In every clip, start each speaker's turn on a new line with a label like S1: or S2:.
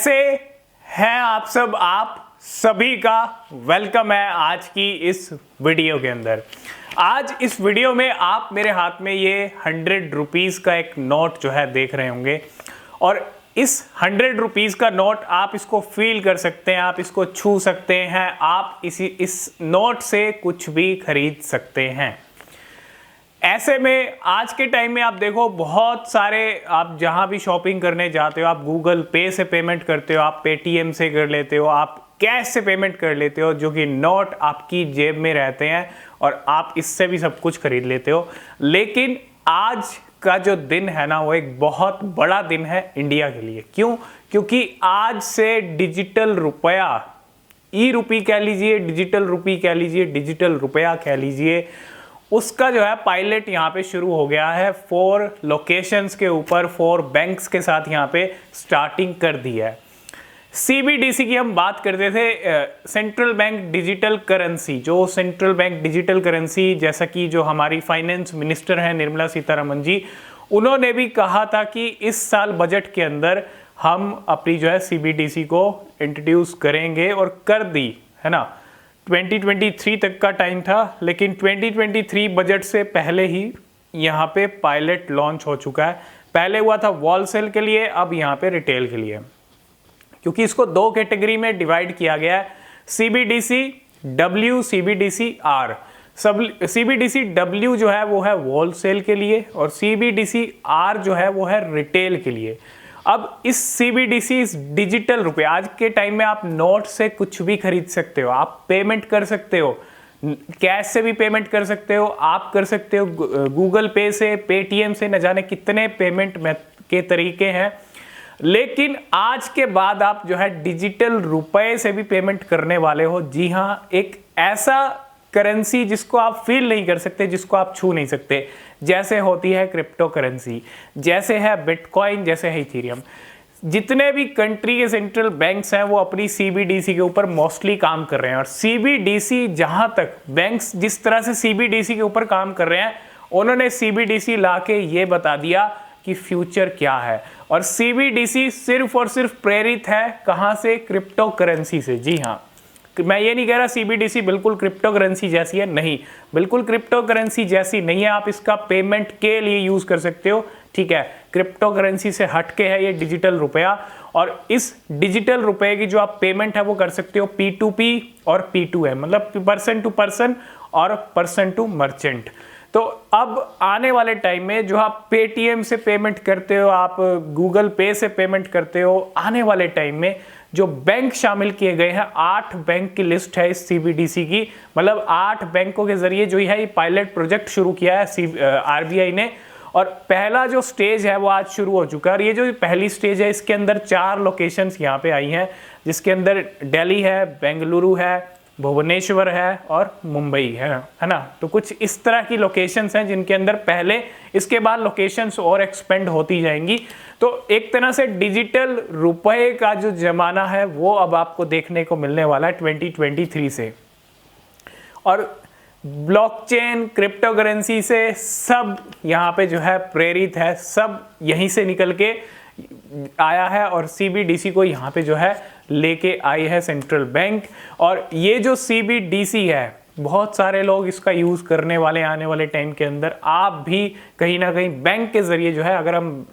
S1: कैसे हैं आप सब? आप सभी का वेलकम है आज की इस वीडियो के अंदर। आज इस वीडियो में आप मेरे हाथ में ये 100 रुपीज़ का एक नोट जो है देख रहे होंगे और इस 100 रुपीज़ का नोट आप इसको फील कर सकते हैं, आप इसको छू सकते हैं, आप इस नोट से कुछ भी खरीद सकते हैं। ऐसे में आज के टाइम में आप देखो बहुत सारे, आप जहां भी शॉपिंग करने जाते हो, आप गूगल पे से पेमेंट करते हो, आप पेटीएम से कर लेते हो, आप कैश से पेमेंट कर लेते हो, जो कि नोट आपकी जेब में रहते हैं और आप इससे भी सब कुछ खरीद लेते हो। लेकिन आज का जो दिन है ना, वो एक बहुत बड़ा दिन है इंडिया के लिए। क्यों? क्योंकि आज से डिजिटल रुपया, ई रुपी कह लीजिए, डिजिटल रुपी कह लीजिए, डिजिटल रुपया कह लीजिए, उसका जो है पायलट यहाँ पे शुरू हो गया है। 4 लोकेशंस के ऊपर 4 बैंक्स के साथ यहाँ पे स्टार्टिंग कर दी है। सीबीडीसी की हम बात करते थे, सेंट्रल बैंक डिजिटल करेंसी। जो सेंट्रल बैंक डिजिटल करेंसी, जैसा कि जो हमारी फाइनेंस मिनिस्टर हैं निर्मला सीतारमण जी, उन्होंने भी कहा था कि इस साल बजट के अंदर हम अपनी जो है सीबीडीसी को इंट्रोड्यूस करेंगे, और कर दी है ना। 2023 तक का टाइम था, लेकिन 2023 बजट से पहले ही यहाँ पे पायलट लॉन्च हो चुका है। पहले हुआ था वॉलसेल के लिए, अब यहाँ पे रिटेल के लिए, क्योंकि इसको 2 कैटेगरी में डिवाइड किया गया है, CBDC W, CBDC R. CBDC W जो है वो है वॉलसेल के लिए, और सीबीडीसी आर जो है वो है रिटेल के लिए। अब इस सीबीडीसी, इस डिजिटल रुपए, आज के टाइम में आप नोट से कुछ भी खरीद सकते हो, आप पेमेंट कर सकते हो, कैश से भी पेमेंट कर सकते हो, आप कर सकते हो गूगल पे से, पेटीएम से, न जाने कितने पेमेंट के तरीके हैं। लेकिन आज के बाद आप जो है डिजिटल रुपए से भी पेमेंट करने वाले हो। जी हाँ, एक ऐसा करेंसी जिसको आप फील नहीं कर सकते, जिसको आप छू नहीं सकते, जैसे होती है क्रिप्टो करेंसी, जैसे है बिटकॉइन, जैसे है इथेरियम। जितने भी कंट्री के सेंट्रल बैंक्स हैं वो अपनी सीबीडीसी के ऊपर मोस्टली काम कर रहे हैं। और सीबीडीसी, जहां तक बैंक्स जिस तरह से सीबीडीसी के ऊपर काम कर रहे हैं, उन्होंने सीबीडीसी लाके ये बता दिया कि फ्यूचर क्या है। और सीबीडीसी सिर्फ और सिर्फ प्रेरित है कहां से? क्रिप्टो करेंसी से। जी हाँ, मैं ये नहीं कह रहा सीबीडीसी बिल्कुल क्रिप्टो करेंसी जैसी है, नहीं, बिल्कुल क्रिप्टो करेंसी जैसी नहीं है। आप इसका पेमेंट के लिए यूज कर सकते हो, ठीक है। क्रिप्टो करेंसी से हटके है ये डिजिटल रुपया, और इस डिजिटल रुपए की जो आप पेमेंट है वो कर सकते हो P2P और P2M, मतलब पर्सन टू पर्सन और पर्सन टू मर्चेंट। तो अब आने वाले टाइम में जो आप पेटीएम से पेमेंट करते हो, आप गूगल पे से पेमेंट करते हो, आने वाले टाइम में जो बैंक शामिल किए गए हैं, 8 बैंक की लिस्ट है इस सीबीडीसी की। मतलब 8 बैंकों के जरिए जो है ये पायलट प्रोजेक्ट शुरू किया है आरबीआई ने, और पहला जो स्टेज है वो आज शुरू हो चुका है। और ये जो पहली स्टेज है, इसके अंदर 4 लोकेशंस यहाँ पे आई हैं, जिसके अंदर दिल्ली है, बेंगलुरु है, भुवनेश्वर है और मुंबई है ना। तो कुछ इस तरह की लोकेशंस हैं जिनके अंदर पहले, इसके बाद लोकेशंस और एक्सपेंड होती जाएंगी। तो एक तरह से डिजिटल रुपए का जो जमाना है वो अब आपको देखने को मिलने वाला है 2023 से। और ब्लॉकचेन, क्रिप्टो करेंसी से सब यहाँ पे जो है प्रेरित है, सब यहीं से निकल के आया है, और सीबीडीसी को यहाँ पे जो है लेके आई है सेंट्रल बैंक। और ये जो सीबीडीसी है, बहुत सारे लोग इसका यूज करने वाले आने वाले टाइम के अंदर। आप भी कहीं ना कहीं बैंक के जरिए जो है, अगर हम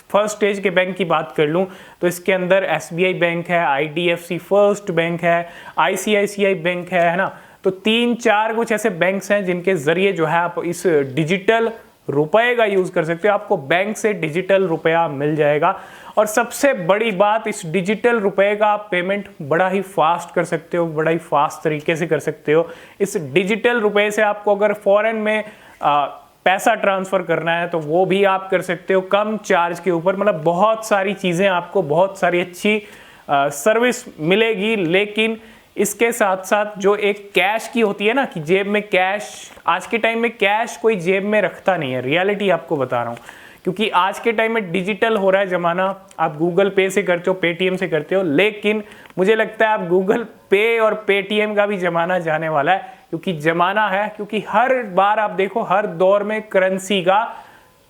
S1: फर्स्ट स्टेज के बैंक की बात कर लूं तो इसके अंदर एसबीआई बैंक है, आईडीएफसी फर्स्ट बैंक है, आईसीआईसीआई बैंक है ना। तो 3-4 कुछ ऐसे बैंक्स हैं जिनके जरिए जो है आप इस डिजिटल रुपए का यूज कर सकते हो। आपको बैंक से डिजिटल रुपया मिल जाएगा, और सबसे बड़ी बात, इस डिजिटल रुपए का आप पेमेंट बड़ा ही फास्ट कर सकते हो, बड़ा ही फास्ट तरीके से कर सकते हो। इस डिजिटल रुपए से आपको अगर फॉरेन में पैसा ट्रांसफर करना है तो वो भी आप कर सकते हो कम चार्ज के ऊपर। मतलब बहुत सारी चीजें, आपको बहुत सारी अच्छी सर्विस मिलेगी। लेकिन इसके साथ साथ जो एक कैश की होती है ना, कि जेब में कैश, आज के टाइम में कैश कोई जेब में रखता नहीं है, रियलिटी आपको बता रहा हूँ। क्योंकि आज के टाइम में डिजिटल हो रहा है ज़माना, आप गूगल पे से करते हो, पेटीएम से करते हो, लेकिन मुझे लगता है आप गूगल पे और पेटीएम का भी ज़माना जाने वाला है। क्योंकि ज़माना है, क्योंकि हर बार आप देखो, हर दौर में करेंसी का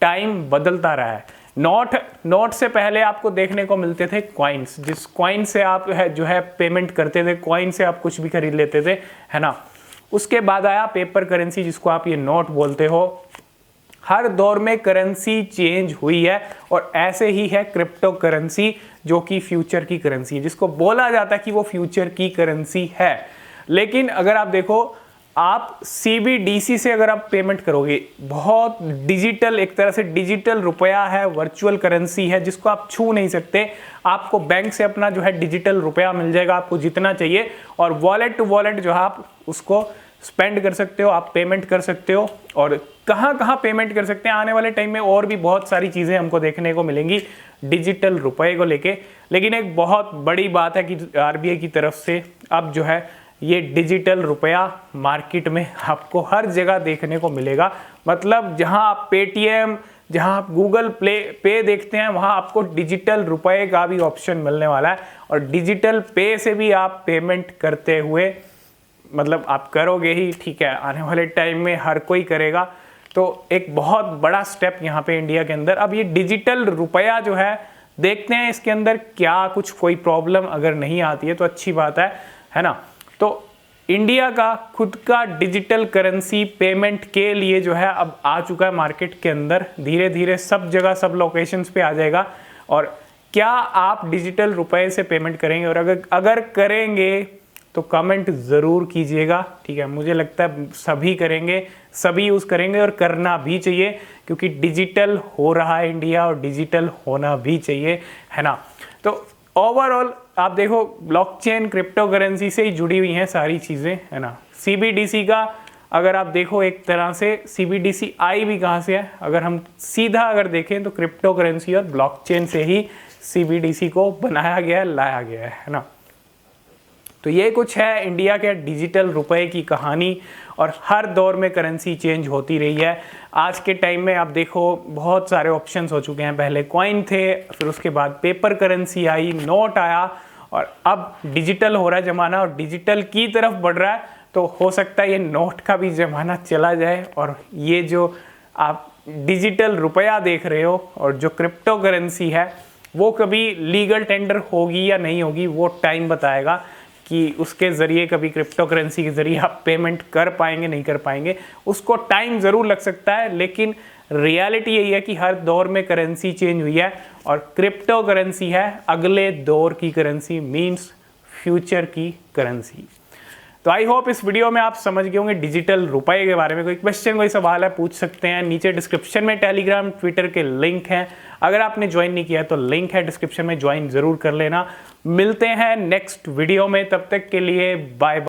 S1: टाइम बदलता रहा है। नोट से पहले आपको देखने को मिलते थे कॉइन्स, जिस कॉइन से आप जो है पेमेंट करते थे, कॉइन से आप कुछ भी खरीद लेते थे, है ना। उसके बाद आया पेपर करेंसी, जिसको आप ये नोट बोलते हो। हर दौर में करेंसी चेंज हुई है और ऐसे ही है क्रिप्टो करेंसी, जो कि फ्यूचर की करेंसी है, जिसको बोला जाता है कि वो फ्यूचर की करेंसी है। लेकिन अगर आप देखो, आप CBDC से अगर आप पेमेंट करोगे, बहुत डिजिटल, एक तरह से डिजिटल रुपया है, वर्चुअल करेंसी है, जिसको आप छू नहीं सकते। आपको बैंक से अपना जो है डिजिटल रुपया मिल जाएगा, आपको जितना चाहिए, और वॉलेट टू वॉलेट जो है आप उसको स्पेंड कर सकते हो, आप पेमेंट कर सकते हो। और कहाँ कहाँ पेमेंट कर सकते हैं, आने वाले टाइम में और भी बहुत सारी चीज़ें हमको देखने को मिलेंगी डिजिटल रुपए को लेके। लेकिन एक बहुत बड़ी बात है कि RBI की तरफ से अब जो है ये डिजिटल रुपया मार्केट में आपको हर जगह देखने को मिलेगा। मतलब जहां आप पेटीएम, जहां आप गूगल पे देखते हैं, वहां आपको डिजिटल रुपए का भी ऑप्शन मिलने वाला है। और डिजिटल पे से भी आप पेमेंट करते हुए, मतलब आप करोगे ही, ठीक है, आने वाले टाइम में हर कोई करेगा। तो एक बहुत बड़ा स्टेप यहाँ पे इंडिया के अंदर। अब ये डिजिटल रुपया जो है, देखते हैं इसके अंदर क्या कुछ कोई प्रॉब्लम अगर नहीं आती है तो अच्छी बात है ना। तो इंडिया का खुद का डिजिटल करेंसी पेमेंट के लिए जो है अब आ चुका है मार्केट के अंदर, धीरे धीरे सब जगह सब लोकेशंस पे आ जाएगा। और क्या आप डिजिटल रुपए से पेमेंट करेंगे, और अगर करेंगे तो कमेंट ज़रूर कीजिएगा, ठीक है। मुझे लगता है सभी करेंगे, सभी यूज़ करेंगे, और करना भी चाहिए, क्योंकि डिजिटल हो रहा है इंडिया और डिजिटल होना भी चाहिए, है ना। तो ओवरऑल आप देखो, ब्लॉकचेन क्रिप्टो करेंसी से ही जुड़ी हुई हैं सारी चीज़ें, है ना। CBDC का अगर आप देखो, एक तरह से CBDC आई भी कहाँ से है, अगर हम सीधा अगर देखें तो क्रिप्टो करेंसी और ब्लॉकचेन से ही CBDC को बनाया गया है, लाया गया है ना। तो ये कुछ है इंडिया के डिजिटल रुपए की कहानी। और हर दौर में करेंसी चेंज होती रही है। आज के टाइम में आप देखो, बहुत सारे ऑप्शंस हो चुके हैं। पहले कॉइन थे, फिर उसके बाद पेपर करेंसी आई, नोट आया, और अब डिजिटल हो रहा है ज़माना, और डिजिटल की तरफ बढ़ रहा है। तो हो सकता है ये नोट का भी ज़माना चला जाए, और ये जो आप डिजिटल रुपया देख रहे हो और जो क्रिप्टो करेंसी है, वो कभी लीगल टेंडर होगी या नहीं होगी, वो टाइम बताएगा कि उसके ज़रिए, कभी क्रिप्टो करेंसी के ज़रिए आप पेमेंट कर पाएंगे नहीं कर पाएंगे। उसको टाइम ज़रूर लग सकता है, लेकिन रियलिटी यही है कि हर दौर में करेंसी चेंज हुई है, और क्रिप्टो करेंसी है अगले दौर की करेंसी, मींस फ्यूचर की करेंसी। तो आई होप इस वीडियो में आप समझ गए होंगे डिजिटल रुपए के बारे में। कोई क्वेश्चन, कोई सवाल है, पूछ सकते हैं। नीचे डिस्क्रिप्शन में टेलीग्राम, ट्विटर के लिंक हैं। अगर आपने ज्वाइन नहीं किया तो लिंक है डिस्क्रिप्शन में, ज्वाइन ज़रूर कर लेना। मिलते हैं नेक्स्ट वीडियो में, तब तक के लिए बाय बाय।